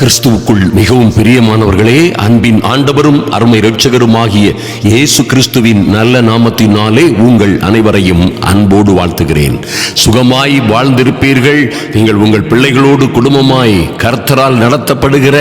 கிறிஸ்துவுக்குள் மிகவும் பிரியமானவர்களே, அன்பின் ஆண்டவரும் அருமை இரட்சகருமாகிய இயேசு கிறிஸ்துவின் நல்ல நாமத்தினாலே உங்கள் அனைவரையும் அன்போடு வாழ்த்துகிறேன். சுகமாய் வாழ்ந்திருப்பீர்கள். நீங்கள் உங்கள் பிள்ளைகளோடு குடும்பமாய் கர்த்தரால் நடத்தப்படுகிற,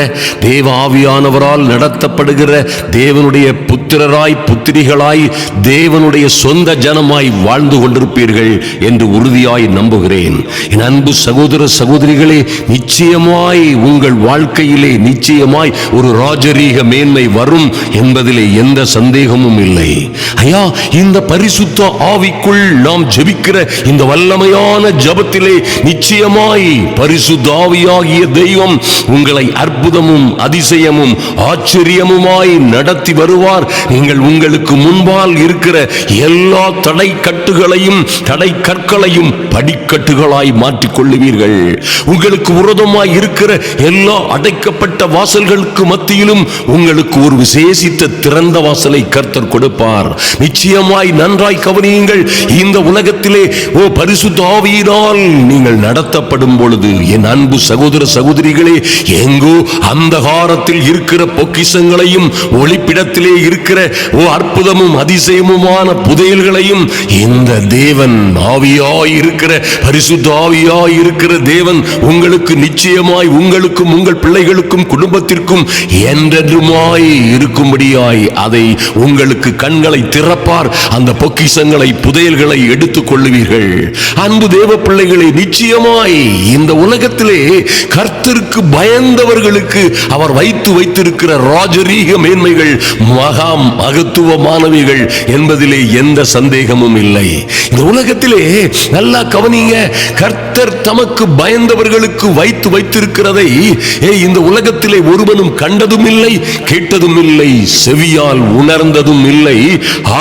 தேவ ஆவியானவரால் நடத்தப்படுகிற தேவனுடைய புத்திரராய் புத்திரிகளாய் தேவனுடைய சொந்த ஜனமாய் வாழ்ந்து கொண்டிருப்பீர்கள் என்று உறுதியாய் நம்புகிறேன். என் அன்பு சகோதர சகோதரிகளே, நிச்சயமாய் உங்கள் வாழ்க்கையிலே நிச்சயமாய் ஒரு ராஜரீக மேன்மை வரும் என்பதிலே எந்த சந்தேகமும் இல்லை. ஐயா, இந்த பரிசுத்த ஆவிக்குள் நாம் ஜெபிக்கிற இந்த வல்லமையான ஜெபத்திலே நிச்சயமாய் பரிசுத்த ஆவியாகிய தெய்வம் உங்களை அற்புதமும் அதிசயமும் ஆச்சரியமுமாய் நடத்தி வருவார். நீங்கள் உங்களுக்கு முன்பால் இருக்கிற எல்லா தடை கட்டுகளையும் தடை கற்களையும் படிக்கட்டுகளாய் மாற்றிக் கொள்ளுவீர்கள். உங்களுக்கு விரோதமாய் இருக்கிற எல்லா அடைக்கப்பட்ட வாசல்களுக்கு மத்தியிலும் உங்களுக்கு ஒரு விசேஷித்த திறந்த வாசலை கர்த்தர் கொடுப்பார். நிச்சயமாய் நன்றாய் கவனியுங்கள். இந்த உலகத்திலே பரிசுத்த ஆவியினால் நீங்கள் நடத்தப்படும் பொழுது, என் அன்பு சகோதர சகோதரிகளே, எங்கோ அந்தகாரத்தில் இருக்கிற பொக்கிஷங்களையும் ஒளிப்பிடத்திலே இருக்கிற அற்புதமும் அதிசயமுமான புதையல்களையும் இந்த தேவன் ஆவியாய் இருக்கிற பரிசுத்த ஆவியாய் இருக்கிற தேவன் உங்களுக்கு நிச்சயமாய் உங்களுக்கும் உங்கள் பிள்ளைகளுக்கும் குடும்பத்திற்கும் என்றென்றுமாய் இருக்கும்படியாய் அதை உங்களுக்கு கண்களை திறப்பார். அந்த பொக்கிஷங்களை புதையல்களை எடுத்துக் கொள்ளுவீர்கள். அன்பு தேவ பிள்ளைகளை, நிச்சயமாய் இந்த உலகத்திலே கர்த்தருக்கு பயந்தவர்களுக்கு அவர் வைத்திருக்கிற ராஜரீக மேன்மைகள் மகா மகத்துவமானவைகள் என்பதிலே எந்த சந்தேகமும் இல்லை. இந்த உலகத்திலே நல்லா கவனிங்க, கர்த்தர் தமக்கு பயந்தவர்களுக்கு வைத்திருக்கிறதை இந்த உலகத்திலே ஒருவனும் கண்டதும் இல்லை, கேட்டதும் இல்லை, செவியால் உணர்ந்ததும் இல்லை.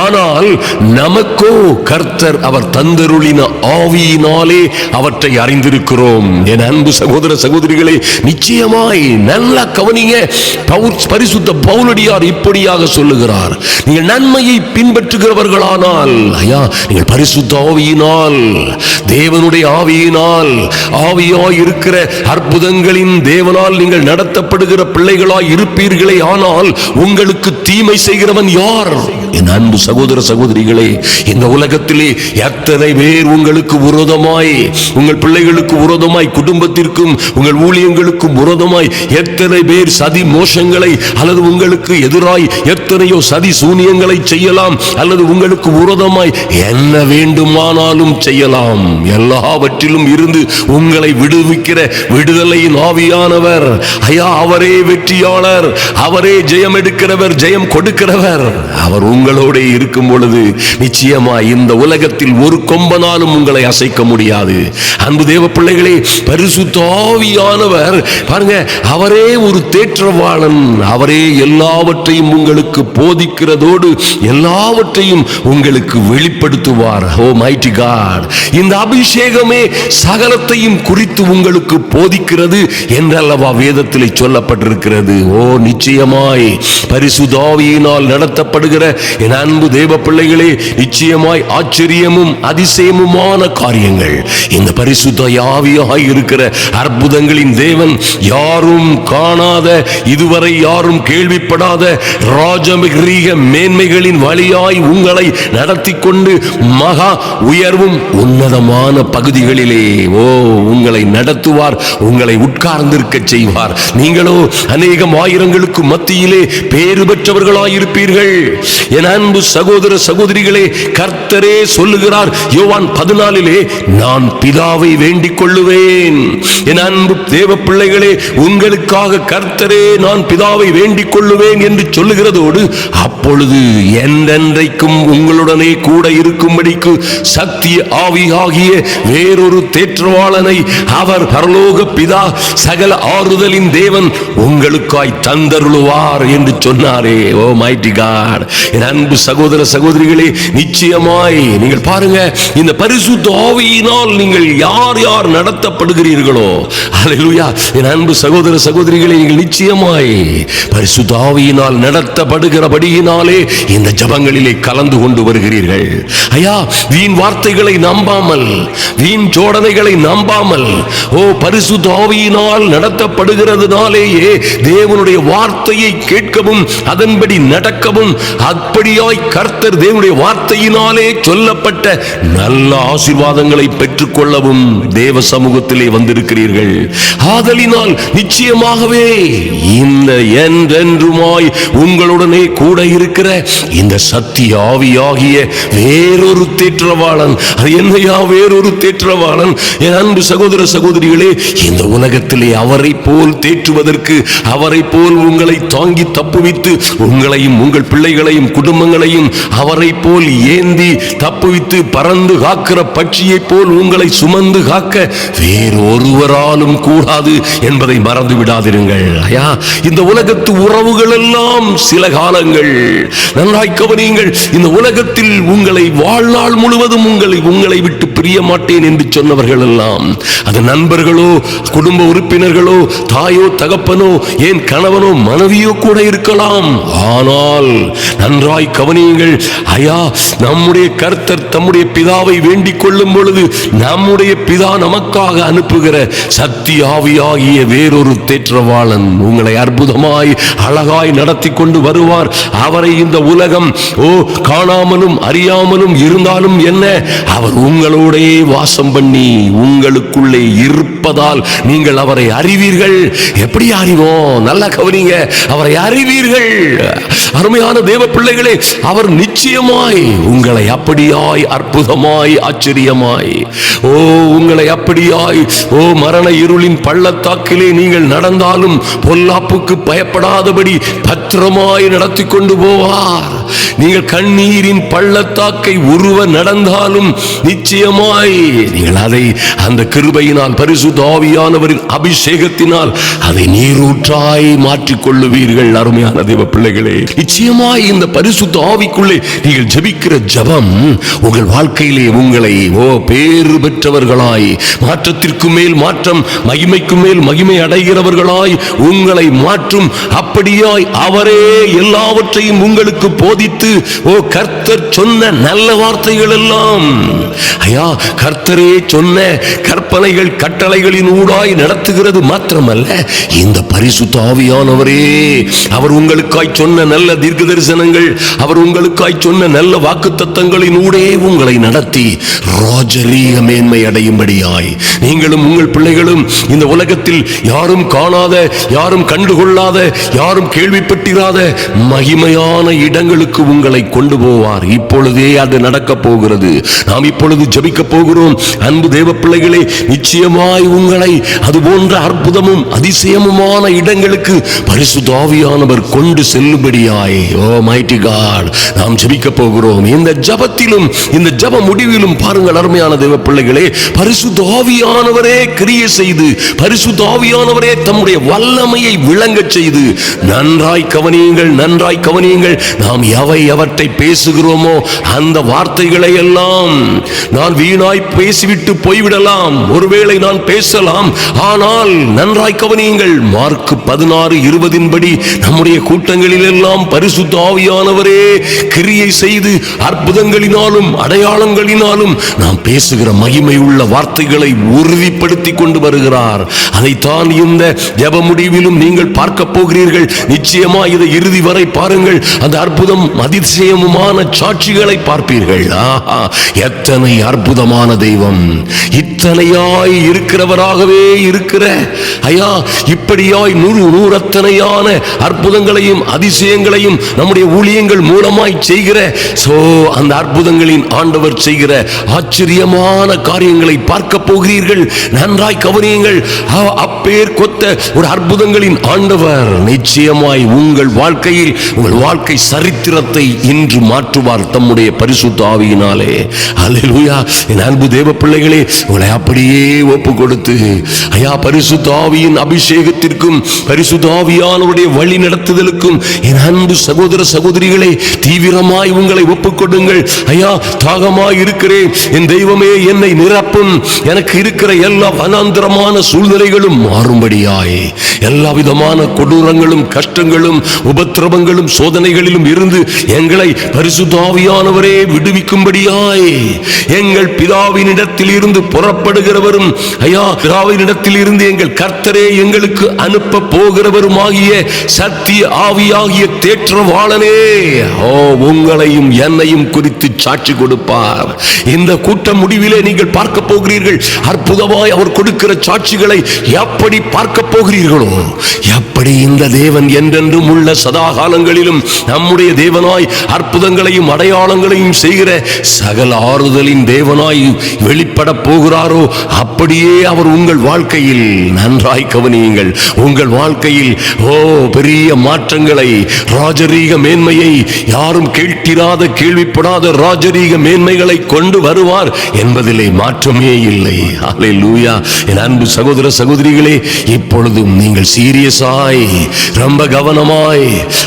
ஆனால் நமக்கோ கர்த்தர் அவர் தந்தருளின ஆவியினாலே அவற்றை அறிந்திருக்கிறோம். என் அன்பு சகோதர சகோதரிகளே, நிச்சயமாய் நல்லா கவனிங்க. பரிசுத்த பவுலடியார் இப்படியாக சொல்லுகிறார், நீங்கள் நன்மையை பின்பற்றுகிறவர்களானால், ஐயா, நீங்கள் பரிசுத்த ஆவியினால், தேவனுடைய ஆவியினால், ஆவியாய் இருக்கிற அற்புதங்களின் தேவனால் நீங்கள் நடத்தப்படுகிற பிள்ளைகளாய் இருப்பீர்களே. ஆனால் உங்களுக்கு தீமை செய்கிறவன் யார்? என் அன்பு சகோதர சகோதரிகளே, இந்த உலகத்திலே எத்தனை பேர் உங்களுக்கு விரோதமாய், உங்கள் பிள்ளைகளுக்கு விரோதமாய், குடும்பத்திற்கும் உங்கள் ஊழியங்களுக்கும் விரோதமாய் எத்தனை பேர் சதி மோசங்களை அல்லது உங்களுக்கு எதிராய் எத்தனையோ சதி சூனியங்களை செய்யலாம், அல்லது உங்களுக்கு விரோதமாய் என்ன வேண்டுமானாலும் செய்யலாம். எல்லாவற்றிலும் இருந்து உங்களை விடுவிக்கிற விடுதலையின் ஆவியானவர், ஐயா, அவரே வெற்றியாளர், அவரே ஜெயம் எடுக்கிறவர், ஜெயம் கொடுக்கிறவர். அவர் உங்களோட இருக்கும் பொழுது நிச்சயமாய் இந்த உலகத்தில் ஒரு கொம்பனாலும் உங்களை அசைக்க முடியாது. அன்பு தேவ பிள்ளைகளே, பரிசுத்த ஆவியானவர் பாருங்க, அவரே ஒரு தேற்றவாளன். அவரே எல்லாவற்றையும் உங்களுக்கு போதிக்கிறதோடு எல்லாவற்றையும் உங்களுக்கு வெளிப்படுத்துவார். ஓ மைட்டி காட், இந்த அபிஷேகமே சகலத்தையும் குறித்து உங்களுக்கு போதிக்கிறது என்றல்லவா வேதத்திலே சொல்லப்பட்டிருக்கிறது. ஓ நிச்சயமாய் பரிசுத்த ஆவியினால் நடத்தப்படுகிற என் அன்பு தேவ பிள்ளைகளே, நிச்சயமாய் ஆச்சரியமும் அதிசயமுமான காரியங்கள் இந்த பரிசுத்த ஆவியாய் இருக்கிற அற்புதங்களின் தேவன் யாரும் காணாத, இதுவரை யாரும் கேள்விப்படாத ராஜரீக மேன்மைகளின் வழியாய் உங்களை நடத்தி கொண்டு மகா உயர்வும் உன்னதமான பகுதிகளிலே உங்களை நடத்துவார், உங்களை உட்கார்ந்திருக்க செய்வார். நீங்களோ அநேகம் ஆயிரங்களுக்கு மத்தியிலே பேறு பெற்றவர்களாயிருப்பீர்கள். என் அன்பு சகோதர சகோதரிகளே, கர்த்தரே சொல்லுகிறார் யோவான் 14, நான் பிதாவை வேண்டிக் கொள்ளுவேன். என் அன்பு தேவ பிள்ளைகளே, உங்களுக்காக கர்த்தரே நான் பிதாவை வேண்டிக் கொள்ளுவேன் என்று சொல்லுகிறதோடு, அப்பொழுது என்றென்றைக்கும் உங்களுடனே கூட இருக்கும்படிக்கு சத்திய ஆவியாகிய வேறொரு தேற்றவாளனை அவர் பரலோக பிதா சகல ஆறுதலின் தேவன் உங்களுக்காய் தந்தருளுவார் என்று சொன்னாரே. ஓ மைட்டி காட், என் அன்பு சகோதர சகோதரிகளே, நிச்சயமாய் நீங்கள் பாருங்க, இந்த பரிசுத்த ஆவியினால் நீங்கள் யார் யார் நடத்தப்படுகிறீர்களோ, அல்லேலூயா, என் அன்பு சகோதர சகோதரிகளே, நீங்கள் நிச்சயமாய் பரிசுத்த ஆவியினால் நடத்தப்படுகிறபடியினாலே இந்த ஜபங்களிலே கலந்து கொண்டு வருகிறீர்கள். ஐயா, வீண் வார்த்தைகளை நம்பாமல், வீண் ஜோடனைகளை நம்பாமல், பரிசுத்த ஆவியினால் நடத்தப்படுகிறதுனாலேயே தேவனுடைய வார்த்தையை கேட்கவும் அதன்படி நடக்கவும், அப்படியாய் கர்த்தர் தேவனுடைய வார்த்தையினாலே சொல்லப்பட்ட நல்ல ஆசீர்வாதங்களை பெற்றுக் கொள்ளவும் தேவ சமூகத்திலே வந்திருக்கிறீர்கள். ஆதலினால் நிச்சயமாகவே இந்த என்றென்றுமாய் உங்களுடனே கூட இருக்கிற இந்த சத்திய ஆவியாகிய வேறொரு தேற்றவாளன், அது என்னையா வேறொரு தேற்றவாளன்? என் அன்பு சகோதர சகோதரிகளே, இந்த உலகத்திலே அவரை போல் தேற்றுவதற்கு, அவரை போல் உங்களை தாங்கி தப்புவித்து உங்களையும் உங்கள் பிள்ளைகளையும் குடும்பங்களையும் அவரை போல் ஏந்தி தப்புவித்து பறந்து காக்கிற பட்சியை போல் உங்களை சுமந்து காக்க வேறொருவராலும் கூடாது என்பதை மறந்து விடாதிருங்கள். ஐயா, இந்த உலகத்து உறவுகள் எல்லாம் சில காலங்கள். நன்றாய் கவனியுங்கள். இந்த உலகத்தில் உங்களை வாழ்நாள் முழுவதும் உங்களை விட்டு பிரிய மாட்டேன் என்று சொன்னவர்கள் எல்லாம், அது நண்பர்களோ குடும்ப உறுப்பினர்களோ தாயோ தகப்பனோ ஏன் கணவனோ மனைவியோ கூட இருக்கலாம். ஆனால் நன்றாய் கவனியுங்கள். ஐயா, நம்முடைய கர்த்தர் தம்முடைய பிதாவை வேண்டிக் கொள்ளும் பொழுது நம்முடைய பிதா நமக்காக அனுப்புகிற சத்திய ஆவியாகிய வேறொரு தேற்றவாளன் உங்களை அற்புதமாய் அழகாய் நடத்தி கொண்டு வருவார். அவரை இந்த உலகம் காணாமலும் அறியாமலும் இருந்தாலும் என்ன, அவர் உங்களோடே வாசம் பண்ணி உங்களுக்குள்ளே இருப்பதால் நீங்கள் அவரை அறிவீர்கள். எப்படி அறிவோம்? நல்ல கவனிங்க, அவரை அறிவீர்கள். அருமையான தேவ பிள்ளைகளே, அவர் நிச்சயமாய் உங்களை அப்படியாய் அற்புதமாய் ஆச்சரியமாய் உங்களை அப்படியாய் மரண இருளின் பள்ளத்தாக்கிலே நீங்கள் நடந்தாலும் பொல்லாப்புக்கு பயப்படாதபடி பத்திரமாய் நடத்தி கொண்டு போவார். நீங்கள் கண்ணீரின் பள்ளத்தாக்கை உருவ நடந்தாலும் நிச்சயமாய் நீங்கள் அதை அந்த கிருபையினால் பரிசுத்த ஆவியானவரின் அபிஷேகத்தினால் அதை நீரூற்றாய் மாற்றிக் கொள்ளுவீர்கள். அருமையான தேவ பிள்ளைகளே, நிச்சயமாய் இந்த பரிசுத்த ஆவிக்குள்ளே நீங்கள் ஜெபிக்கிற ஜெபம் உங்கள் வாழ்க்கையிலே உங்களை பேறு பெற்றவர்களாய், மாற்றத்திற்கு மேல் மாற்றம், மகிமைக்கு மேல் மகிமை அடைகிறவர்களாய் உங்களை மாற்றும். அப்படியாய் அவரே எல்லாவற்றையும் உங்களுக்கு போதித்து கர்த்தர் சொன்ன நல்ல வார்த்தைகள் எல்லாம், ஐயா, கர்த்தரே சொன்ன கற்பனைகள் கட்டளைகளின் ஊடாய் நடத்துகிறது மாத்திரமல்ல, இந்த பரிசுத்த ஆவியானவரே அவர் உங்களுக்காய் சொன்ன நல்ல தீர்க்க தரிசனங்கள், அவர் உங்களுக்காய் சொன்ன நல்ல வாக்குத்தத்தங்களின் ஊடே உங்களை நடத்தி ராஜரீக மேன்மை அடையும்படியாய் நீங்களும் உங்கள் பிள்ளைகளும் இந்த உலகத்தில் யாரும் காணாத, யாரும் கண்டுகொள்ளாத, யாரும் கேள்விப்பட்டிராத மகிமையான இடங்களுக்கு உங்களை கொண்டு போவார். இப்பொழுதே அது நடக்க போகிறது. நாம் இப்பொழுது ஜெபிக்க போகிறோம். அன்பு தேவ பிள்ளைகளே, நிச்சயமாய் உங்களை அது போன்ற அற்புதமும் அதிசயமுமான இடங்களுக்கு பரிசுத்த ஆவியானவர் கொண்டு செல்லும்படியாய் மைட்டி காட் நாம் ஜெபிக்க போகிறோம். இந்த ஜெபத்திலும் இந்த ஜெப முடிவிலும் பாருங்கள் அருமையான தேவ பிள்ளைகளே, பரிசுத்த ஆவியானவரே கிரியை செய்து, பரிசுத்த ஆவியானவரே தம்முடைய வல்லமையை விளங்க செய்து, நன்றாய் கவனியுங்கள், நன்றாய் கவனியுங்கள். நாம் எவற்றை பேசுகிறோமோ அந்த வார்த்தைகளை எல்லாம் நான் வீணாய் பேசிவிட்டு போய்விடலாம். ஒருவேளை நான் பேசலாம், ஆனால் நன்றாய் கவனியுங்கள். மார்க் 16:20 படி நம்முடைய கூட்டங்களில் எல்லாம் பரிசுத்த ஆவியானவரே கிரியை செய்து அற்புதங்களினாலும் அடையாளங்களினாலும் நாம் பேசுகிற மகிமை உள்ள வார்த்தைகளை உறுதிப்படுத்தி கொண்டு வருகிறார். அதைத்தான் இந்த ஜெப முடிவிலும் நீங்கள் பார்க்க போகிறீர்கள். நிச்சயமா இதை இறுதி வரை பாருங்கள். அந்த அற்புதம் அதிசயமுமான சாட்சிகளை பார்ப்பீர்கள். எத்தனை அற்புதமான தெய்வம், இத்தனையாய் இருக்கிறவராகவே இருக்கிற ஐயா, இப்படியாய் நூறத்தனையான அற்புதங்களையும் அதிசயங்களையும் நம்முடைய ஊழியங்கள் மூலமாய் செய்கிற அந்த அற்புதங்களின் ஆண்டவர் செய்கிற ஆச்சரியமான காரியங்களை பார்க்க போகிறீர்கள். நன்றாய் கவனியுங்கள். அப்பேர் கொத்த ஒரு அற்புதங்களின் ஆண்டவர் நிச்சயமாய் உங்கள் வாழ்க்கையில் உங்கள் வாழ்க்கை சரித்திரத்தை இன்று மாற்றுவார் தம்முடைய பரிசுத்த ஆவியினாலே. அல்லேலூயா. என் அன்பு தேவ பிள்ளைகளே, உங்களை அப்படியே ஒப்பு கொடுத்து ஐயா பரிசுத்த ஆவியின் அபிஷேகத்திற்கும் பரிசுத்த ஆவியானவருடைய வழி நடத்துதலுக்கும் என் அன்பு சகோதர சகோதரிகளே தீவிரமாய் உங்களை ஒப்புக் கொடுங்கள். ஐயா, தாகமாய் இருக்கிறேன், என் தெய்வமே என்னை நிரப்பும். எனக்கு இருக்கிற எல்லா வனாந்தரமான சூழ்நிலைகளும் மாறும்படியாய், எல்லா விதமான கொடூரங்களும் கஷ்டங்களும் உபத்திரவங்களும் சோதனைகளிலும் இருந்து எங்களை பரிசுத்த ஆவியானவரே விடுவிக்கும்படியாய், எங்கள் பிதாவினிடத்தில் இருந்து புறப்படுகிறவரும் ஐயா பிதாவினிடத்தில் இருந்து எங்கள் கர்த்தரே எங்களுக்கு அனுப்ப போகிறவருமாகிய சத்திய ஆவியாகிய தேற்றவாளனே உங்களையும் என்னையும் குறித்து சாட்சி கொடுப்பார். இந்த கூட்ட முடிவிலே நீங்கள் பார்க்க போகிறீர்கள். அற்புதமாய் அவர் கொடுக்கிற சாட்சிகளை எப்படி பார்க்க போகிறீர்களோ, எப்படி இந்த தேவன் என்றென்றும் உள்ள சதாகாலங்களிலும் நம்முடைய தேவனாய் அற்புதங்களையும் அடையாளங்களையும் செய்கிற சகல ஆறுதலின் தேவனாய் வெளிப்பட போகிறாரோ அப்படியே அவர் உங்கள் வாழ்க்கையில் நன்றாய் கவனியுங்கள். உங்கள் வாழ்க்கையில் பெரிய மாற்றங்களை, ராஜரீக மேன்மையை, யாரும் கேட்டிராத கேள்விப்படாத ராஜரீக மேன்மைகளை கொண்டு வருவார் என்பதிலே மாற்றமே இல்லை. அல்லேலூயா. என் அன்பு சகோதர சகோதரிகளே, இப்பொழுதும் நீங்கள் சீரியஸாய் ரொம்ப கவனமாய்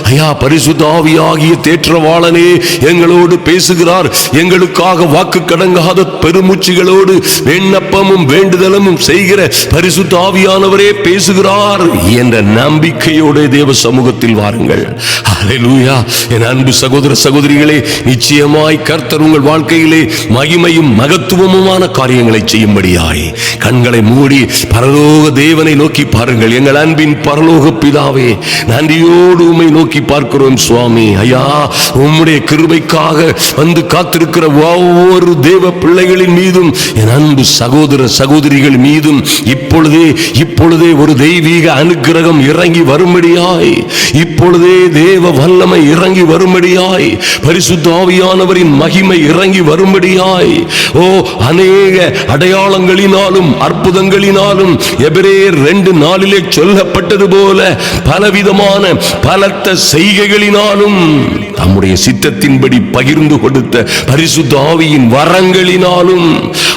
ஐயா பரிசுத்த ஆவியாகிய தேற்றவாளனே எங்களோடு பேசுகிறார், எங்களுக்காக வாக்கு கடங்காத பெருமூச்சுகளோடு விண்ணப்பமும் வேண்டுதலும் செய்கிற பரிசுத்த ஆவியானவரே பேசுகிறார் என்ற நம்பிக்கையோடு தேவ சமூகத்தில் வாருங்கள். அல்லேலூயா. என் அன்பு சகோதர சகோதரிகளே, நிச்சயமாய் கர்த்தர் உங்கள் வாழ்க்கையிலே மகிமையும் மகத்துவமுமான காரியங்களை செய்யும்படியாய் கண்களை மூடி பரலோக தேவனை நோக்கி பாருங்கள். எங்கள் அன்பின் பரலோக பிதாவே, நன்றியோடு உம்மை நோக்கி பார்க்கிறோம் சுவாமி. ஐயா, உம்முடைய கிருபைக்காக வந்து காத்திருக்கிற ஒவ்வொரு தேவ பிள்ளைகளின் மீதும், என் அன்பு சகோதர சகோதரிகள் மீதும் இப்பொழுதே ஒரு தெய்வீக அனுக்கிரகம் இறங்கி வரும்படியாய், இப்பொழுதே தேவ வல்லமை இறங்கி வரும்படியாய், பரிசுத்த ஆவியானவரின் மகிமை இறங்கி வரும்படியாய், அநேக அடையாளங்களினாலும் அற்புதங்களினாலும் எபிரேயர் 2:4 சொல்லப்பட்டது போல பலவிதமான பலத்த செய்கைகளினாலும் தம்முடைய சித்தத்தின்படி பகிர்ந்து கொடுத்த பரிசுத்த ஆவியின் வரங்களினாலும்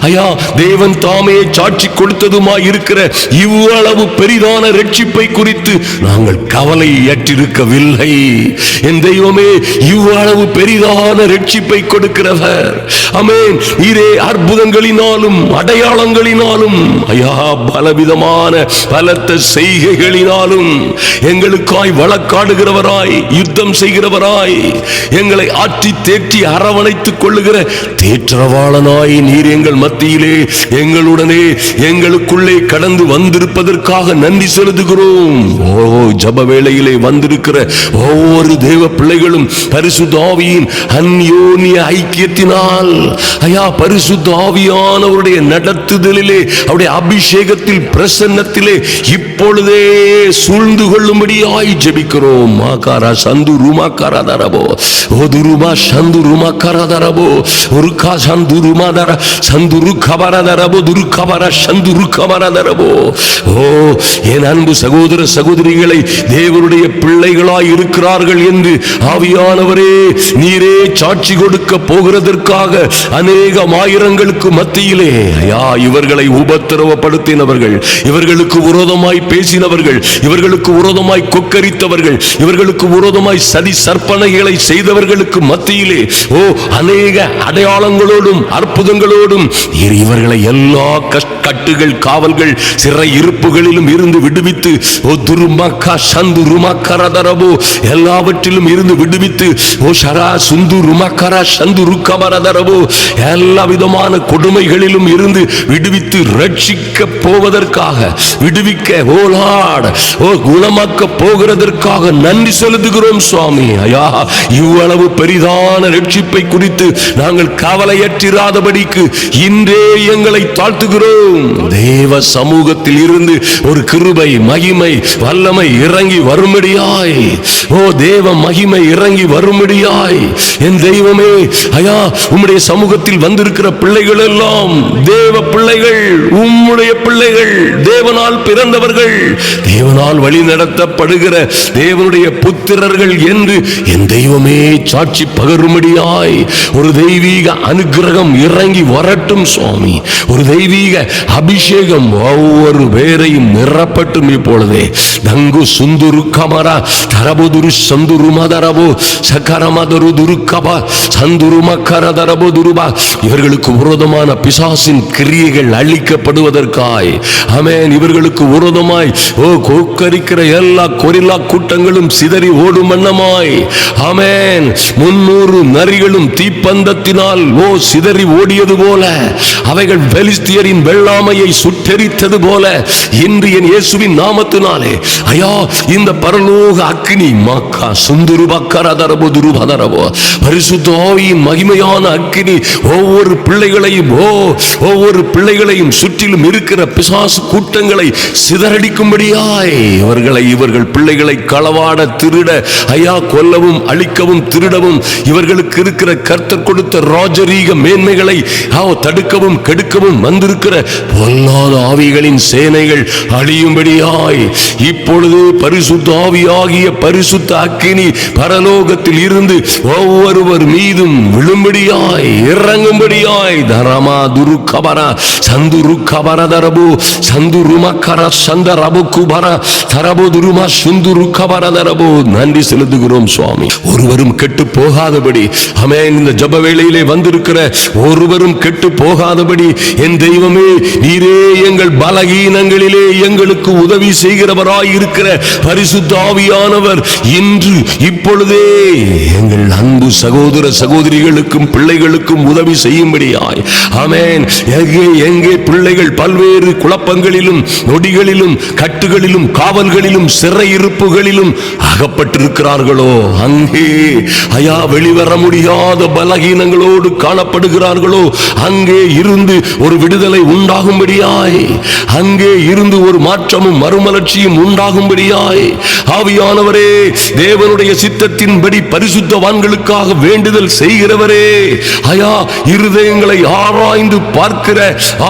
ஐயா தேவன் தாமே சாட்சி கொடுத்ததுமாய் இருக்கிற இவ்வளவு பெரிதான ரட்சிப்பை குறித்து நாங்கள் கவலை ஏற்றிருக்கவில்லை. என் தெய்வமே, இவ்வளவு பெரிதான ரட்சிப்பை கொடுக்கிறவர். ஆமென். நீரே அற்புதங்களினாலும் அடையாளங்களினாலும் ஐயா பலவிதமான பலத்த செய்கைகளினாலும் எங்களுக்காய் வழக்காடுகிறவராய், யுத்தம் செய்கிறவராய், எங்களை ஆற்றி தேற்றி அரவணைத்துக் கொள்ளுகிற தேற்றவாளனாய் நீர் எங்கள் மத்தியிலே எங்களுடனே எங்களுக்குள்ளே கடந்து வந்திருப்பதற்காக நன்றி செலுத்துகிறோம். ஜப வேளையிலே வந்திருக்கிற ஒவ்வொரு தேவ பிள்ளைகளும் பரிசுத்த ஆவியின் அந்யோன்ய ஐக்கியத்தினால் ஐயா பரிசுத்த ஆவியானவருடைய நடத்துதலிலே, அவருடைய அபிஷேகத்தில் பிரசன்னத்திலே இப்பொழுதே சூழ்ந்து கொள்ளும்படியாய் ஜெபிக்கிறோம். மாகாரா சந்து ரூமாக்காரா தரபோ ஓதுருமா சந்து ரூமாக்காரா தரபோ ஒருக்கா சந்து ரூமாதர சந்துரு கபர தரபோ துருக்கபர சந்துரு கபர தரபோ. என் அன்பு சகோதர சகோதரிகளை, தேவனுடைய பிள்ளைகளாய் இருக்கிறார்கள் என்று ஆவியானவரே நீரே சாட்சி கொடுக்க போகிறதற்காக அநேகம் ஆயிரங்களுக்கு மத்தியிலே ஐயா இவர்களை உபத்திரவப்படுத்தினவர்கள், இவர்களுக்கு விரோதமாய் பேசினவர்கள், இவர்களுக்கு விரோதமாய் கொக்கரித்தவர்கள், இவர்களுக்கு விரோதமாய் சதி சற்பனைகளை செய்தவர்களுக்கு மத்தியிலே அநேக அடையாளங்களோடும் அற்புதங்களோடும் இவர்களை எல்லா கட்டுகள், காவல்கள், சிறை இருப்புகளிலும் இருந்து விடுவித்து எல்லாவற்றிலும் இருந்து விடுவித்து எல்லா விதமான கொடுமைகளிலும் இருந்து விடுவித்து ரட்சிக்க போவதற்காக, விடுவிக்க குணமாக்க போகிறதற்காக நன்றி செலுத்துகிறோம் சுவாமி. ஐயா, இவ்வளவு பெரிதான ரட்சிப்பை குறித்து நாங்கள் கவலையற்றிராதபடிக்கு இன்றே எங்களை தாழ்த்துகிறோம். தேவ சமூகத்தில் இருந்து ஒரு கிருபை, மகிமை, வல்லமை இறங்கி வரும்படியாய், ஓ தேவ மகிமை இறங்கி வரும்படியாய், என் தெய்வமே ஐயா, உம்முடைய சமூகத்தில் வந்திருக்கிற பிள்ளைகள் எல்லாம் தேவ பிள்ளைகள், உம்முடைய பிள்ளைகள், தேவனால் பிறந்தவர்கள், தேவனால் வழி நடத்தப்படுகிற தேவனுடைய புத்திரர்கள் என்று என் தெய்வமே சாட்சி பகரும்படியாய் ஒரு தெய்வீக அனுக்கிரகம் இறங்கி வரட்டும் சுவாமி. ஒரு தெய்வீக அபிஷேகம் ஒவ்வொரு பேரையும் நிரப்பட்டும் இப்பொழுதே. தங்கு சுந்துரு கமரா தரபுதுரு சந்துரு மதரபோ சக்கரமதரு துருக்கபா சந்துரு மக்கரதரபோ துருபா. இவர்களுக்கு விரோதமான பிசாசின் கிரியைகள் அழிக்கப்படுவதற்காய், ஆமென், இவர்களுக்கு விரோதமாய் ஓ கொக்கரிக்கிற எல்லா கொரில்லா கூட்டங்களும் சிதறி ஓடும் வண்ணமாய், ஆமென், 300 நரிகளும் தீப்பந்தத்தினால் ஓ சிதறி ஓடியது போல, அவைகள் பெலிஸ்தியரின் வெள்ளாமையை சுட்டெரித்தது போல, இன்று என் இயேசுவின் நாமத்தினாலே ஐயா இந்த பரலோக அக்கினி மக்கா சுந்துரு பக்கரதரபோ துருபதரபோ பரிசுத்த ஆவியின் மகிமையான அக்கினி ஒவ்வொரு பிள்ளைகளையும் ஒவ்வொரு பிள்ளைகளையும் சுற்றிலும் இருக்கிற பிசாசு கூட்டங்களை சிதறடிக்கும்படியாய் இவர்கள் பிள்ளைகளை களவாட, திருட, ஐயா கொல்லவும் அழிக்கவும் திருடவும் இவர்களுக்கு இருக்கிற கர்த்தர் கொடுத்த ராஜரீக மேன்மைகளை தடுக்கவும் கெடுக்கவும் வந்திருக்கிற பொல்லாத ஆவிகளின் சேனைகள் அழியும்படியாய் இப்பொழுது பரிசுத்த ஆவியாகிய பரிசுத்த அக்கினி பரலோகத்தில் இருந்து ஒவ்வொருவர் மீதும் விழும்படியாய் இறங்கும்படியாய் தரமா துரு கபரா சந்துரு கபர தரபு சந்துரு மக்கர சந்தரபு குபர தரபு துருமா சுந்துரு கபர தரபு. நன்றி செலுத்துகிறோம் சுவாமி. ஒருவரும் கெட்டு போகாதபடி, ஆமென், இந்த ஜப வேளையிலே வந்திருக்கிற ஒருவரும் கெட்டு போகாதபடி என் தெய்வமே நீரே எங்கள் பலகீனங்களிலே எங்களுக்கு உதவி செய்கிறவராய் இருக்கிற பரிசுத்த ஆவியானவர் இன்று இப்பொழுதே எங்கள் அன்பு சகோதர சகோதரிகளுக்கும் பிள்ளைகளுக்கும் உதவி செய்யும்படியாய், ஆமென், எங்கே பிள்ளைகள் பல்வேறு குழப்பங்களிலும் நொடிகளிலும் கட்டுகளிலும் காவல்களிலும் சிறையிருப்புகளிலும் அகப்பட்டிருக்கிறார்களோ, அங்கே ஐயா வெளிவர முடியாத பலகீனங்களோடு காணப்படுகிறார்களோ, அங்கே இருந்து ஒரு விடுதலை உண்டாகும்படியாய், அங்கே இருந்து ஒரு மாற்றமும் மறுமலர்ச்சியும் உண்டாகும்படியாய் ஆவியானவரே, தேவனுடைய சித்தத்தின்படி பரிசுத்தவான்களுக்காக வேண்டுதல் செய்கிறவரே, ஐயா இருதயங்களை ஆராய்ந்து பார்க்கிற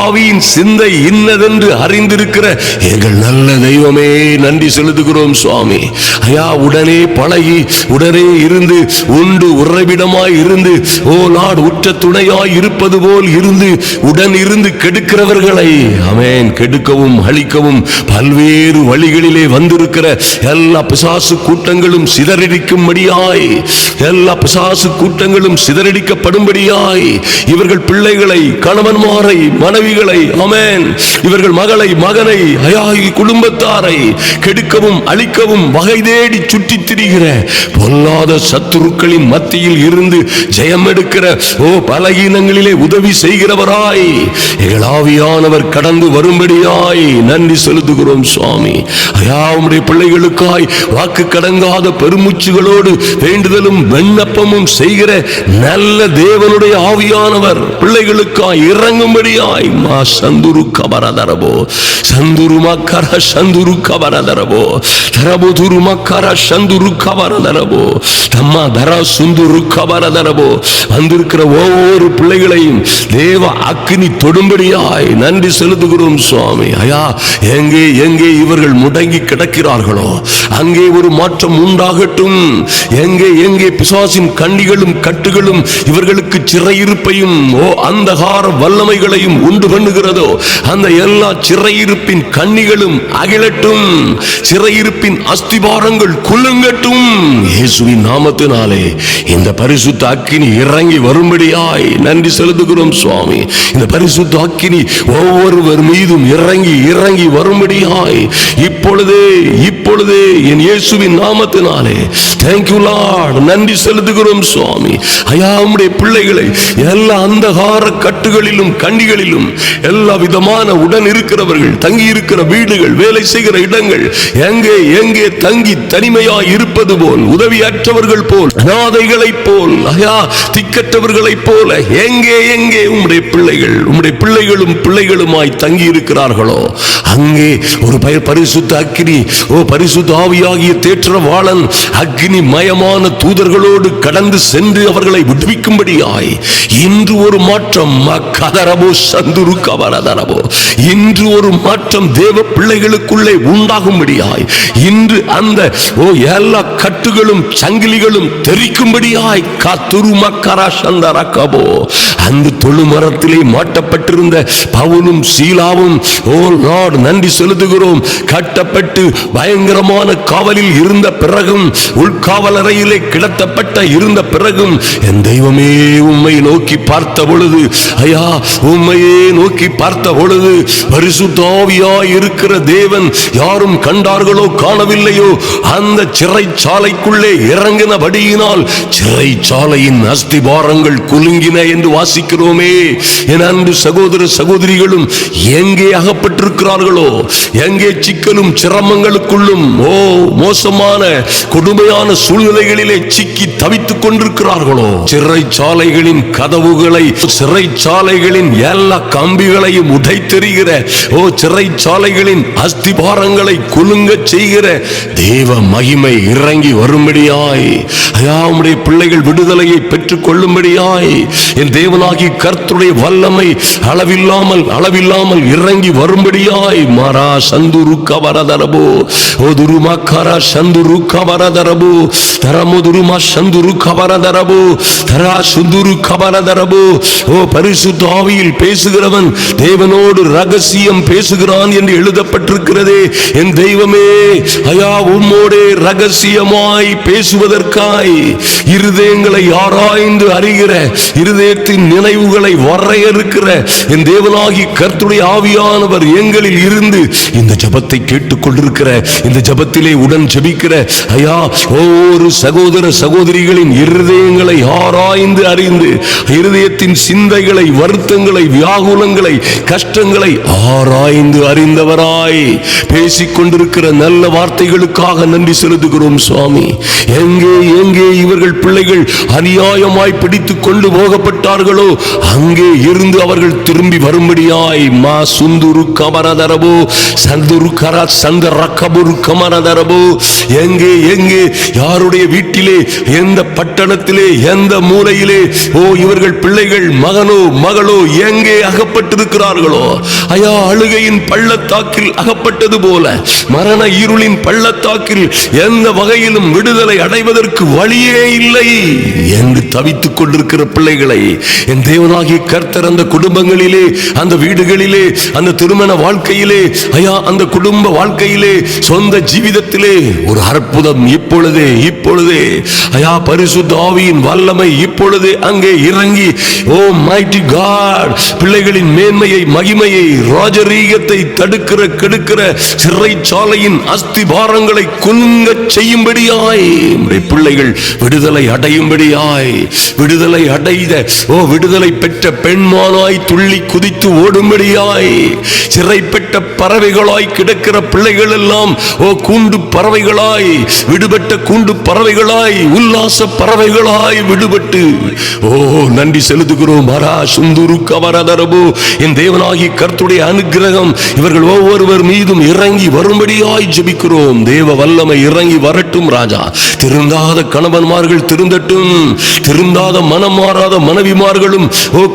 ஆவியின் சிந்தை இன்னதென்று அறிந்திருக்கிற எங்கள் நல்ல தெய்வமே நன்றி செலுத்துகிறோம் சுவாமி. ஐயா உடனே பழகி உடனே இருந்து உண்டு உறைவிடமாய் இருந்து ஓ நாடு உற்ற துணையாய் இருப்பது போல் இருந்து உடன் இருந்து கெடுக்கிறவர்களை, ஆமென், கெடுக்கவும் அழிக்கவும் பல்வேறு வழிகளிலே வந்திருக்கிற எல்லா பிசாசு கூட்டங்களும் சிதறடிக்கும்படியாய், எல்லா பிசாசு கூட்டங்களும் சிதறடிக்கப்படும்படியாய் இவர்கள் பிள்ளைகளை, கணவன்மாரை, மனைவிகளை, ஆமென், இவர்கள் மகளை, மகனை, குடும்பத்தாரை கெடுக்கவும் அழிக்கவும் வகை தேடி சுற்றித் திரிகிற பொல்லாத சத்துருக்களின் மத்தியில் இருந்து ஜெயம் எடுக்கிற ஓ பலகீனங்களிலே உதவி செய்கிறவராய் எங்கள் ஆவியானவர் கடந்து வரும்படியாய் நன்றி செலுத்துகிறோம் சுவாமி. ஐயா உம்முடைய பிள்ளைகளுக்காய் வாக்கு கடங்காத பெருமூச்சுகளோடு வேண்டுதலும் விண்ணப்பமும் செய்கிற நல்ல தேவனுடைய ஆவியானவர் பிள்ளைகளுக்காய் இறங்கும்படியாய் மா சந்துரு கபரதரபோ சந்துரு மக்கர சந்துரு கபரதரபோ தரபுதுரு மக்கர சந்துரு கபரதரபோ தம்மா தர சுந்துரு கபரதரபோ வந்திருக்கிற ஒவ்வொரு பிள்ளைகளையும் தேவ அக்கினி தொடும்படியாய் நன்றி செலுத்துகிறோம் சுவாமி. ஐயா எங்கே எங்கே இவர்கள் முடங்கி கிடக்கிறார்களோ அங்கே ஒரு மாற்றம் உண்டாகட்டும். எங்கே எங்கே பிசாசின் கண்ணிகளும் கட்டுகளும் இவர்களுக்கு சிறையிருப்பையும் அந்தகார வல்லமைகளையும் உண்டு பண்ணுகிறதோ அந்த எல்லா சிறையிருப்பின் கண்ணிகளும் அகிலட்டும். சிறையிருப்பின் அஸ்திபாரங்கள் குலுங்கட்டும். இயேசுவின் நாமத்தினாலே இந்த பரிசுத்த அக்கினி இறங்கி வரும்படியாய் நன்றி செலுத்துகிறோம் சுவாமி. இந்த பரிசுத்த அக்கினி ஒவ்வொருவர் மீதும் இறங்கி இறங்கி வரும்படியாய் இப்பொழுதே என் இயேசுவின் நாமத்தினாலே thank you Lord நன்றி செலுத்துகிறோம் சுவாமி. ஐயா உம்முடைய பிள்ளைகளை எல்லா அந்தகார கட்டு கட்டுகளிலும் கண்டிகளிலும் எல்லா விதமான உடன் இருக்கிறவர்கள் தங்கி இருக்கிற வீடுகள், வேலை செய்கிற இடங்கள் எங்கே எங்கே தங்கி தனிமையாய் இருப்பது போல், உதவியற்றவர்கள் போல், அநாதைகளைப் போல், திக்கற்றவர்களைப் போல எங்கே எங்கே உம்முடைய பிள்ளைகள், உம்முடைய பிள்ளைகளும் பிள்ளைகளுமாய் தங்கி இருக்கிறார்களோ அங்கே ஒரு பரிசுத்த அக்கினி, பரிசுத்த ஆவியாகிய தேற்றவாளன் அக்கினி மயமான தூதர்களோடு கடந்து சென்று அவர்களை விடுவிக்கும்படியாய் இன்று ஒரு மாற்றம், இன்று ஒரு மாற்றம் தேவ பிள்ளைகளுக்குள்ளே உண்டாகும்படியாய், இன்று அந்த எல்லா கட்டுகளும் சங்கிலிகளும் தெரிக்கும்படியாய் அந்த தொழுமரத்திலே மாட்டப்பட்டிருந்த பவுலும் சீலாவும் நன்றி செலுத்துகிறோம், கட்டப்பட்டு பயங்கரமான காவலில் இருந்த பிறகும், உள்காவலறையிலே கிடத்தப்பட்ட இருந்த பிறகும், என் தெய்வமே உம்மை நோக்கி பார்த்த பொழுது, ஐயா உம்மையே நோக்கி பார்த்த பொழுது, பரிசுத்த ஆவியாய் இருக்கிற தேவன் யாரும் கண்டார்களோ காணவில்லையோ அந்த சிறைச்சாலைக்குள்ளே இறங்கினபடியினால் சிறைச்சாலையின் அஸ்திபாரங்கள் குலுங்கின என்று வாசிக்கிறோமே. என் அன்பு சகோதர சகோதரிகளும் எங்கே அகப்பட்டிருக்கிறார்களோ, எங்கே சிக்கலும் சிரமங்களுக்குள்ளும் மோசமான கொடுமையான சூழ்நிலைகளிலே சிக்கி தவித்துக் கொண்டிருக்கிறார்களோ, சிறைச்சாலைகளின் கதவுகளை, சிறைச்சாலைகளின் எல்லா கம்பிகளையும் உடைத்தெறிகிற, சிறைச்சாலைகளின் அஸ்திபாரங்களை குலுங்க செய்கிற தேவ மகிமை இறங்கி வரும்படியாய், உம்முடைய பிள்ளைகள் விடுதலையை பெற்றுக் கொள்ளும்படியாய் என் தேவனாகி கர்த்தருடைய வல்லமை அளவில்லாமல் இறங்கி வரும்படியாய் மாரா சந்துரு கவரதரபோ ஓதுருமா கரா சந்துரு கவரதரபோ தரமுதுருமா சந்துரு கவரதரபோ தரா சுந்துரு கவரதரபோ. பரிசுத்த ஆவியில் பேசுகிறவன் தேவனோடு ரகசியம் பேசுகிறான் என்று எழுதப்பட்டிருக்கிறதே. என் தெய்வமே, ஐயா உம்மோடே ரகசியமாய் பேசுவதற்காய் இருதயங்களை ஆராய்ந்து அறிகிற, இருதயத்தின் நினைவுகளை வரையறுக்கிற என் தேவனாகி கர்த்தருடைய ஆவியானவர் எங்களில் இருந்து இந்த ஜெபத்தை கேட்டுக் கொண்டிருக்கிற, இந்த ஜெபத்திலே உடன் ஜெபிக்கிற ஐயா ஒவ்வொரு சகோதர சகோதரிகளின் இருதயங்களை ஆராய்ந்து அறிந்து, இருதயத்தின் சிந்தைகளை, வருத்தங்களை, வியாகுலங்களை, கஷ்டங்களை ஆராய்ந்து அறிந்தவராய் பேசிக் கொண்டிருக்கிற நல்ல வார்த்தைகளுக்காக நன்றி செலுத்துகிறோம் சுவாமி. எங்கே எங்கே இவர்கள் பிள்ளைகள் அநியாயமாய் பிடித்துக் கொண்டு போகப்பட்டார்களோ அங்கே இருந்து அவர்கள் திரும்பி வரும்படியாய் மா சுந்துரு கமரதரபோ சந்துரு கரா சந்தர கபுரு கமரதரபோ. எங்கே எங்கே யாருடைய வீட்டிலே, எந்த பட்டணத்திலே, எந்த மூலையிலே இவர்கள் பிள்ளைகள் மகனோ மகளோ எங்கே அகப்பட்டிருக்கிறார்களோ, ஐயா அழுகையின் பள்ளத்தாக்கில் அகப்பட்டது போல, மரண இருளின் பள்ளத்தாக்கில் எந்த வகையிலும் விடுதலை அடைவதற்கு வழியே இல்லை என்று தவித்துக் கொண்டிருக்கிற பிள்ளைகளை என் தேவனாகிய கர்த்தர் அந்த குடும்பங்களிலே, அந்த வீடுகளிலே, அந்த திருமண வாழ்க்கையிலே, ஐயா அந்த குடும்ப வாழ்க்கையிலே, சொந்த ஜீவிதத்திலே ஒரு அற்புதம் இப்பொழுதே ஐயா பரிசுத்த ஆவியின் வல்லமை இப்பொழுதே அங்கே இறங்கி, ஓ மைட்டி காட், பிள்ளைகளின் மேன்மையை, மகிமையை, ராஜரீகத்தை தடுக்கிற கெடுக்கிற சிறைச்சாலையின் அஸ்திபாரங்களை குலுங்க செய்யும்படியாய் பிள்ளைகள் விடுதலை அடையும்படியாய், விடுதலை அடைந்த விடுதலை பெற்ற பெண்மானாய் துள்ளி குதித்து ஓடும்படியாய், சிறை பெற்ற பறவைகளாய் கிடக்கிற பிள்ளைகள் எல்லாம் கூண்டு பறவைகளாய் விடுபட்ட, கூண்டு பறவைகளாய், உல்லாச பறவைகளாய் விடுபட்டு நன்றி செலுத்துகிறோம். அரா சுந்துரு கவரதரபோ. என் தேவனாகி கர்த்தருடைய அனுக்கிரகம் இவர்கள் ஒவ்வொருவர் மீதும் இறங்கி வரும்படியாய் ஜெபிக்கிறோம். தேவ வல்லமை இறங்கி வரட்டும் ராஜா. திருந்தாத கணவன்மார்கள் திருந்தட்டும், திருந்தாத மனம் மாறாத மனைவிமார்களும்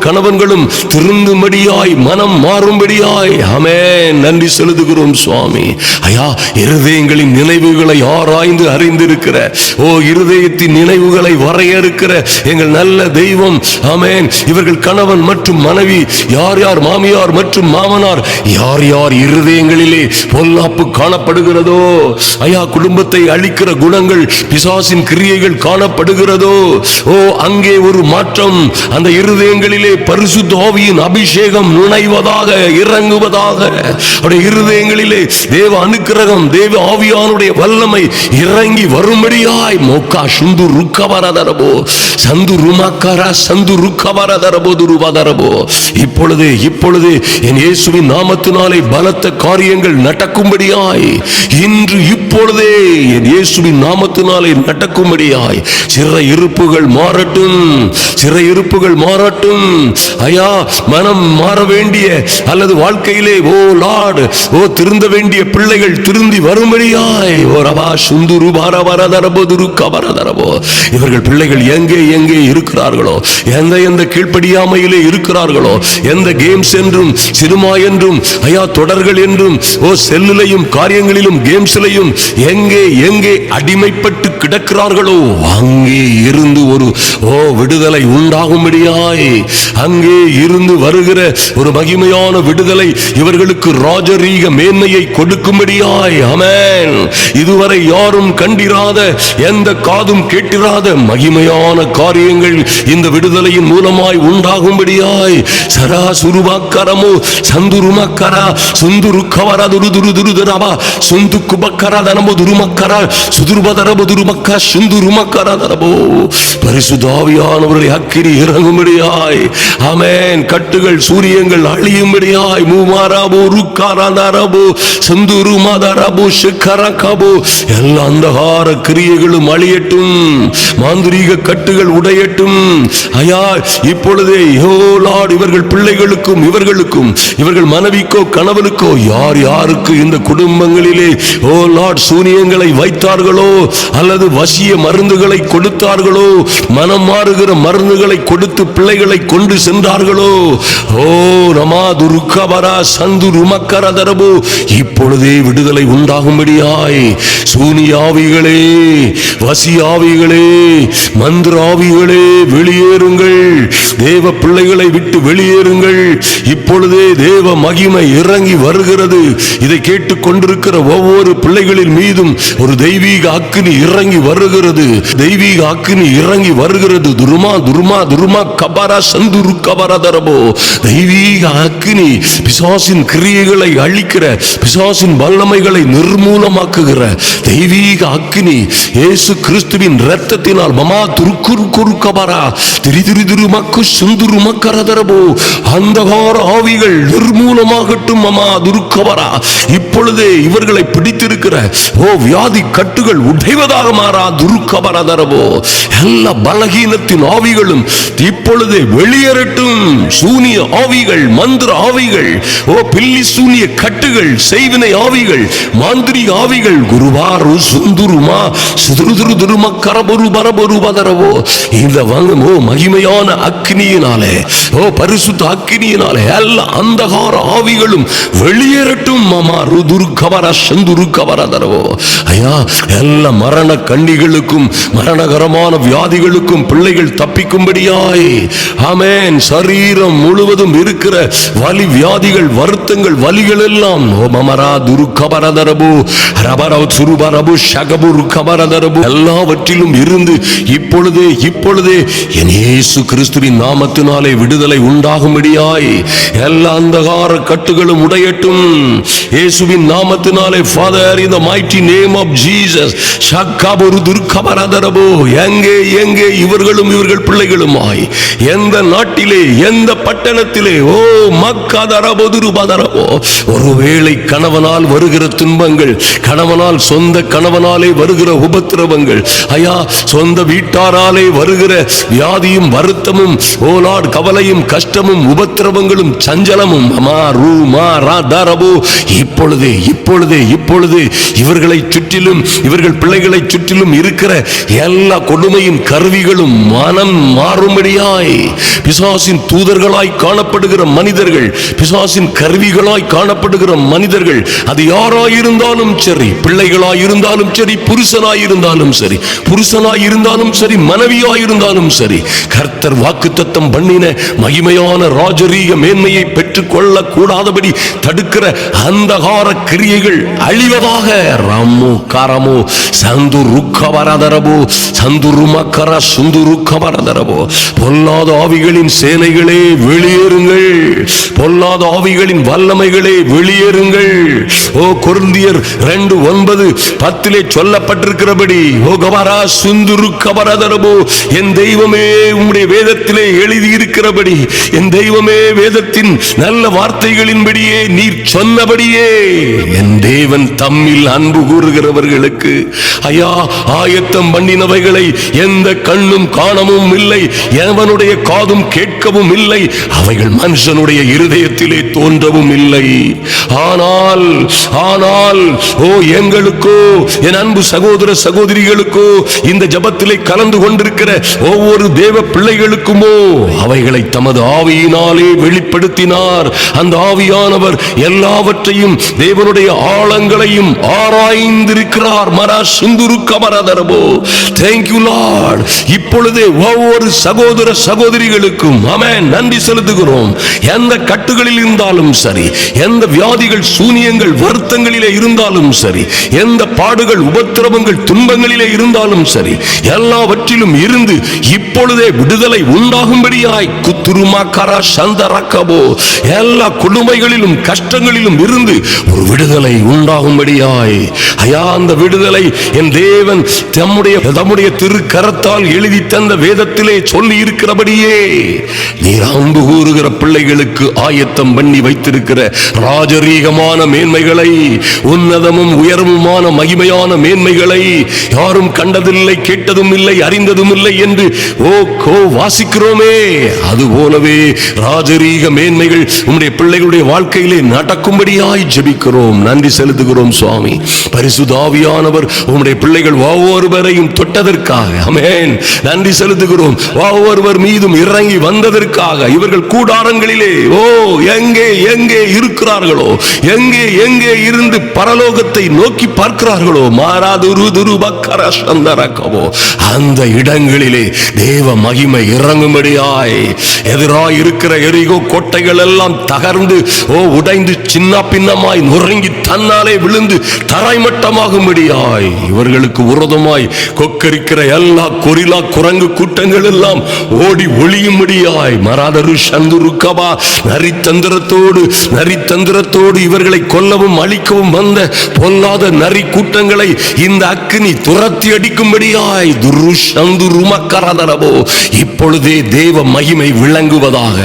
கணவன்களும் திருந்தும்படியாய், மனம் மாறும்படியாய். ஆமென். நன்றி செலுத்துகிறோம் சுவாமி. ஐயா இருதயங்களின் நினைவுகளை ஆராய்ந்து அறிந்திருக்கிற, இருதயத்தின் நினைவுகளை வரையறுக்கிற எங்கள் நல்ல தெய்வம். ஆமென். இவர்கள் கணவன் மற்றும் மனைவி, யார் யார் மாமியார் மற்றும் மாமனார், யார் யார் இருதயங்களிலே பொல்லாப்பு காணப்படுகிறதோ, ஐயா குடும்பத்தை அழிக்கிற குணங்கள், பிசாசின் கிரியைகள் காணப்படுகிறதோ, அங்கே ஒரு மாற்றம், அந்த இருதயங்களிலே பரிசுத்த ஆவியின் அபிஷேகம் நுழைவதாக, இறங்குவதாக. இருதயங்களிலே தேவ அனுக்கிரகம், தேவ ஆவியானுடைய வல்லமை இறங்கி வரும்படியாய் மோக்கா சுந்து ருக்கவரதரபோ சந்து ருமக்கரா சந்து ருக்கவரதரபோ துருபா. இப்பொழுது என் இயேசுவின் நாமத்தினாலே பலத்த காரியங்கள் நடக்கும்படியாய், இன்று இப்பொழுதே என் இயேசுவின் நாமத்தினாலே நடக்கும்படியாய் சிறையிருப்புகள் மாறட்டும். ஐயா, மனம் மாற வேண்டிய அல்லது வாழ்க்கையிலே ஓ லார்ட் திருந்த வேண்டிய பிள்ளைகள் திருந்தி வரும்படியாய் இவர்கள் பிள்ளைகள் எங்கே இருக்கிறார்களோ, எந்த கீழ்ப்படியாமையிலே இருக்கிறார்களோ, எந்த கேம்ஸ் என்றும் சினிமா என்றும் ஐயா தொடர்கள் என்றும் செல்லிலையும் காரியங்களிலும் கேம்ஸ்லையும் எங்கே அடிமைப்பட்டு கிடக்கிறார்களோ அங்கே இருந்து ஒரு விடுதலை உண்டாகும்படியாய், அங்கே இருந்து வருகிற ஒரு மகிமையான விடுதலை இவர்களுக்கு ராஜரீக மேன்மையை கொடுக்கும்படியாய். ஆமென். இதுவரை யாரும் கண்டிராத, எந்த காதும் கேட்டிராத மகிமையான காரியங்கள் இந்த விடுதலையின் மூலமாய் உண்டாகும்படியாய் சரா சுருபாக்கரமோ சந்துருமக்கரா சுந்துருக்கவரா துருதுருதுருதரபா சுந்துக்குபக்கரா தனமோ துருமக்கரா சுதுருபதரபோ துருமக்கா சுந்துருமக்கரா தரபோ பரிசுத்த ஆவியானவரை அக்கினி இறங்கும்படியாய். ஆமென். கட்டுகள் சூரியங்கள் அழியும்படியாய் மூமாராபோ ருக்காராதாரபோ சந்துருமாதாரபோ ஷிக்கரகபோ எல்லா அந்தகார கிரியைகளும் அழியட்டும், மாந்திரீக கட்டுகள் உடையட்டும். ஐயா, இப்பொழுதே லார்ட் இவர்கள் பிள்ளைகளுக்கும் இவர்கள் மனைவிக்கோ கணவனுக்கோ யாருக்கு இந்த குடும்பங்களிலே லார்ட் சூனியங்களை வைத்தார்களோ அல்லது வசிய மருந்துகளை கொடுத்தார்களோ, மனம் மாறுகிற மருந்துகளை கொடுத்து பிள்ளைகளை கொண்டு சென்றார்களோ, ரமா துருக்கபரா சந்துருமக்கரதரபோ இப்பொழுதே விடுதலை உண்டாகும்படியாய் சூனியாவிகளே, வசியாவிகளே, மந்திராவிகளே வெளியேறுங்கள். தேவ பிள்ளைகளை விட்டு வெளியேறுங்கள். இப்பொழுதே தேவ மகிமை இறங்கி வருகிறது. இதை கேட்டுக் கொண்டிருக்கிற ஒவ்வொரு பிள்ளைகளின் மீதும் ஒரு தெய்வீக அக்கினி இறங்கி வருகிறது. துருமா துருமா துருமா கபரா சந்துரு கபரதரபோ தெய்வீக அக்கினி பிசாசின் கிரியைகளை அழிக்கிற, பிசாசின் வல்லமைகளை நிர்மூலமாக்குகிற தெய்வீக அக்கினி இயேசு கிறிஸ்துவின் இரத்தத்தினால் மமா துருக்குரு கபரா திரிதிருமக்கு சுந்துருமக்கரதரபோ அந்தகார ஆவிகள் நிர்மூலமாகட்டும். மமா துருக்கபரா இப்பொழுதே இவர்களை பிடித்திருக்கிற வியாதி கட்டுகள் உடைவதாக மாறா துருக்கபரதரபோ எல்லா பலகீனத்தின் ஆவிகளும் இப்பொழுதே வெளியேறட்டும். சூனிய ஆவிகள், மந்திர ஆவிகள், பில்லி சூனிய கட்டுகள், செய்வினை ஆவிகள், மாந்திரிக ஆவிகள் குருவாரு சுந்துருமா சுதுருதுருதுருமா கரபொரு பரபொரு பதரவோ இந்த மகிமையான அக்கினியினாலே பரிசுத்த அக்கினியினாலே எல்லா அந்தகார ஆவிகளும் வெளியேறட்டும். மாமா ருதுரு கவர சந்துரு கவரதரவோ ஐயா, எல்லா மரண கண்ணிகளுக்கும் மரணகரமான வியாதிகளுக்கும் பிள்ளைகள் தப்பிக்கும்படியாய். ஆமென். சரீரம் முழுவதும் இருக்கிற வலி வியாதிகள், வருத்தங்கள், வலிகள் எல்லாம் மமரா துரு கபரதரபு ரபரவு சுருபரபு ஷகபுரு கபரதரபு எல்லாவற்றிலும் இருந்து இப்பொழுதே என் இயேசு கிறிஸ்துவின் நாமத்தினாலே விடுதலை உண்டாகும்படியாய் எல்லா அந்தகார கட்டுகளும் உடையட்டும். இயேசுவின் நாமத்தினாலே Father, in the mighty name of Jesus, ஷகபுரு துரு கபரதரபு எங்கே இவர்களும் இவர்கள் பிள்ளைகளுமாய் எந்த நாட்டிலே எந்த பட்டணத்திலே ஒருவேளை கணவனால் வருகிற துன்பங்கள், கணவனால் சொந்த கணவனாலே வருகிற உபத்திரவங்கள், ஐயா சொந்த வீட்டாராலே வருகிற வியாதியும் வருத்தமும் கவலையும் கஷ்டமும் உபத்திரவங்களும் சஞ்சலமும் இப்பொழுதே இவர்களை சுற்றிலும் இவர்கள் பிள்ளைகளை சுற்றிலும் இருக்கிற எல்லா கொடுமையின் கருவிகளும் மனம் மாறும்படியாய் பிசாசின் தூதர்களாய் காணப்படுகிற மனிதர்கள், பிசாசின் கருவிகளாய் காணப்படுகிற மனிதர்கள், அது யாராயிருந்தாலும் சரி, பிள்ளைகளாயிருந்தாலும் சரி, புருஷனாயிருந்தாலும் சரி, மனைவியாயிருந்தாலும் சரி, கர்த்தர் வாக்குத்தத்தம் பண்ணின மகிமையான ராஜரீக மேன்மையை பெற்றுக் கொள்ள கூடாதபடி தடுக்கிற அந்தகார கிரியைகள் அழிவதாக. ராமோ காரமோ சந்துருக்கவரதரபோ சந்துருமக்கர சுந்துருக்கவரதரபோ பொல்லாத ஆவிகளின் சேனைகளே வெளியேறுங்கள், பொல்லாத ஆவிகளின் வல்லமைகளே வெளியேறுங்கள். கொரிந்தியர் 2:9-10 சொல்லப்பட்டிருக்கிறபடி என் தெய்வமே உம்முடைய வேதத்திலே எழுதியிருக்கிற இருக்கிறபடி என் தெய்வமே, வேதத்தின் நல்ல வார்த்தைகளின்படியே நீர் சொன்னபடியே என் தேவன் தம்மில் அன்பு கூறுகிறவர்களுக்கு ஐயா ஆயத்தம் பண்ணினவைகளை எந்த கண்ணும் காணவும் இல்லை, எவனுடைய காதும் கேட்கவும் இல்லை, அவைகள் மனுஷனுடைய இருதயத்திலே தோன்றவும் இல்லை. ஆனால் ஓ எங்களுக்கோ, என் அன்பு சகோதர சகோதரிகளுக்கோ, இந்த ஜபத்திலே கலந்து கொண்டிருக்கிற ஒவ்வொரு தேவ பிள்ளைகளுக்குமோ அவைகளை தமது ஆவியினாலே வெளிப்படுத்தினார். அந்த ஆவியானவர் எல்லாவற்றையும் தேவனுடைய ஆழங்களையும் ஆராய்ந்திருக்கிறார். மரா சுந்துரு கமரதரபோ. Thank you Lord. இப்பொழுதே ஒவ்வொரு சகோதர சகோதரிகளுக்கும் ஆமென் நன்றி செலுத்துகிறோம். எந்த கட்டுகளில் இருந்தாலும் சரி, எந்த வியாதிகள் சூனியங்கள் வருத்தங்களிலே இருந்தாலும் சரி, எந்த பாடுகள் உபத்திரவங்கள் துன்பங்களிலே இருந்தாலும் சரி, எல்லாவற்றிலும் இருந்து இப்பொழுதே விடுதலை உண்டாகும்படியாய் குத்துருமாக்காரா சந்தரக்கபோ எல்லா கொடுமைகளிலும் கஷ்டங்களிலும் இருந்து ஒரு விடுதலை உண்டாகும்படியாய் ஐயா அந்த விடுதலை என் தேவன் தம்முடைய திருக்கரத்தால் எழுதி தந்த வேதத்திலே சொல்லி இருக்கிறபடியே நீர் அன்பு கூறுகிற பிள்ளைகளுக்கு ஆயத்தம் பண்ணி வைத்திருக்கிற ராஜரீகமான மேன்மைகளை, உன்னதமும் உயர்வுமான மகிமையான மேன்மைகளை யாரும் கண்டதில்லை, கேட்டதும் இல்லை, அறிந்ததும் இல்லை என்று வாசிக்கிறோமே, அது போலவே ராஜரீக மேன்மைகள் உம்முடைய பிள்ளைகளுடைய வாழ்க்கையிலே நடக்கும்படியாய் ஜெபிக்கிறோம். நன்றி செலுத்துகிறோம் சுவாமி. பரிசுத்த ஆவியானவர் உம்முடைய பிள்ளைகள் ஒவ்வொருவரையும் தொட்டதற்காக ஆமென் நன்றி செலுத்துகிறோம். ஒவ்வொருவர் மீதும் இறங்கி வந்ததற்காக, இவர்கள் கூடாரங்களிலே எங்கே எங்கே இருக்கிறார்களோ, எங்கே எங்கே இருந்து பரலோகத்தை நோக்கி பார்க்கிறார்களோ, அந்த இடங்களிலே தேவ மகிமை இறங்கும்படியாய் எதிராய் இருக்கிற எரிகோ கோட்டைகள் எல்லாம் தகர்ந்து உடைந்து சின்ன பின்னமாய் நொறுங்கி தன்னாலே விழுந்து தரைமட்டமாகும்படியாய் இவர்களுக்கு விரோதமாய் கொக்கரிக்கிற எல்லா கொரிலா குரங்கு கூட்டங்கள் எல்லாம் ஓடி ஒளியும்படியாய் மராதரு சந்துருக்கபா நரித்தந்திரத்தோடு இவர்களை கொல்லவும் அழிக்கவும் வந்த பொல்லாத நரி கூட்டங்களை இந்த அக்கினி துரத்தி அடிக்கும்படியாய் துருஷந்துருமக்கரதரபோ இப்பொழுதே தேவ மகிமை விளங்குவதாக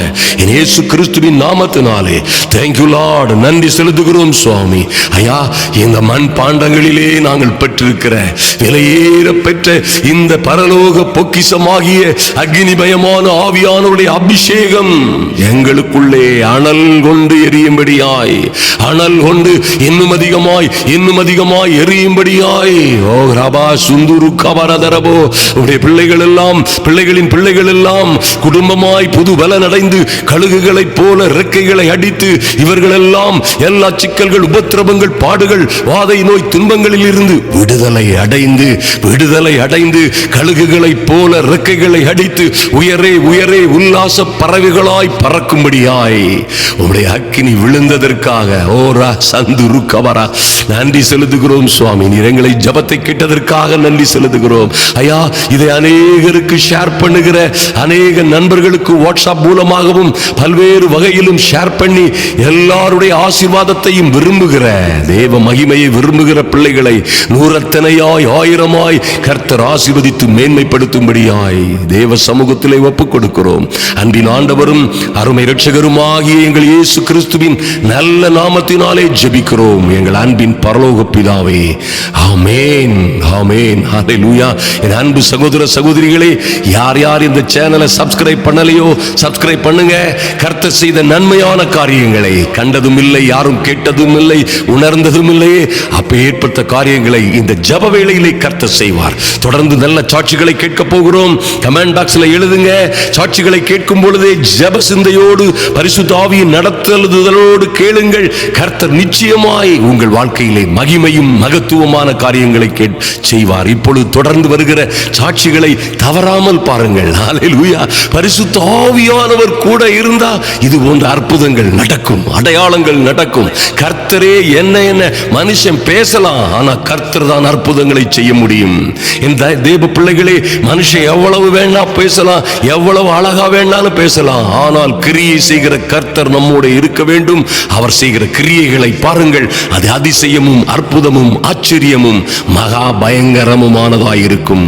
இயேசு கிறிஸ்துவின் நாமத்தினாலே. Thank you Lord. நன்றி செலுத்துகிறோம் சுவாமி. ஐயா இந்த மண் பாண்டங்களிலே நாங்கள் பெற்றிருக்கிற விலையேற பெற்ற இந்த பரலோக பொக்கிஷமாகிய அக்னிமயமான ஆவியானவருடைய அபிஷேகம் எங்களுக்குள்ளே அனல் கொண்டு எரியும்படியாய், அனல் கொண்டு இன்னும் அதிகமாய் எரியும்படியாய் ஓ ரபா சுந்துரு கபரதரபோ உடைய பிள்ளைகளின் பிள்ளைகள் எல்லாம் குடும்பமாய் புது பலன் அடைந்து கழுகுகளைப் போல இறக்கைகளை அடித்து இவர்கள் எல்லாம் எல்லா சிக்கல்கள் உபத்திரவங்கள் பாடுகள் வாதை நோய் துன்பங்களில் இருந்து விடுதலை அடைந்து கழுகுகளைப் போல இறக்கைகளை அடித்து உயரே உல்லாச பறவைகளாய் பறக்கும்படியாய் உடைய அக்கினி விழுந்ததற்காக ஓரா சந்துரு கவரா நன்றி செலுத்துகிறோம் சுவாமி. நீர் எங்களை ஜபத்தை கேட்டதற்காக நன்றி செலுத்துகிறோம் ஐயா. இதை அநேகருக்கு ஷேர் பண்ணுகிற அநேக நண்பர்களுக்கு வாட்ஸ்அப் மூலமாகவும் பல்வேறு வகையிலும் ஷேர் பண்ணி எல்லாருடைய ஆசீர்வாதத்தையும் விரும்புகிற தேவ மகிமையை விரும்புகிற பிள்ளைகளை நூறத்தனையாய் ஆயிரமாய் கர்த்தர் ஆசீர்வதித்து மேன்மைப்படுத்தும்படியாய் தேவ சமூகத்திலே ஒப்புக் கொடுக்கிறோம். அன்பின் ஆண்டவரும் அருமை இரட்சகருமாகிய எங்கள் இயேசு கிறிஸ்துவின் நல்ல நாமத்தினாலே ஜெபிக்கிறோம் எங்கள் அன்பின் பரலோக பிதாவே. ஆமென் ஆமென் ஹல்லேலூயா. என் அன்பு சகோதர சகோதரிகளே, யார் இந்த சேனலை சப்ஸ்கிரைப் பண்ணலையோ சப்ஸ்கிரைப் பண்ணுங்க. கர்த்தர் செய்த நன்மையான காரியங்களை கண்டதும் இல்லை, யாரும் கேட்டதும் இல்லை, உணர்ந்ததும் இல்லையே, அப்பேற்பட்ட காரியங்களை இந்த ஜப வேளையிலே கர்த்தர் செய்வார். தொடர்ந்து நல்ல சாட்சிகளை கேட்க போகிறோம். கமெண்ட் பாக்ஸ்ல எழுதுங்க. சாட்சிகளை கேட்கும் பொழுதே ஜப சிந்தையோடு பரிசுத்த ஆவியின் நடத்துதலோடு கேளுங்கள். கர்த்தர் நிச்சயமாய் உங்கள் வாழ்க்கையிலே மகிமையும் மகத்துவமான காரியங்களை செய்வார். இப்பொழுது தொடர்ந்து வருகிற சாட்சிகளை தவறாமல் பாருங்கள். ஹல்லேலூயா. பரிசுத்த ஆவியானவர் கூட இருந்தா இது போன்ற அற்புதங்கள் நடக்கும், அடையாளங்கள் நடக்கும். கர்த்தரே என்ன மனுஷன் பேசலாம், ஆனா கர்த்தர் தான் அற்புதங்களை செய்ய முடியும். இந்த தேவ பிள்ளைகளே, மனுஷன் எவ்வளவு வேணா பேசலாம், எவ்வளவு அழகா வேணாலும் பேசலாம், ஆனால் கிரியை செய்கிற கர்த்தர் நம்மோடு இருக்க வேண்டும். அவர் செய்கிற கிரியைகளை பாருங்கள். அது அதிசயமும் அற்புதமும் ஆச்சரியமும் மகா பயங்கரமுமானதாயிருக்கும்.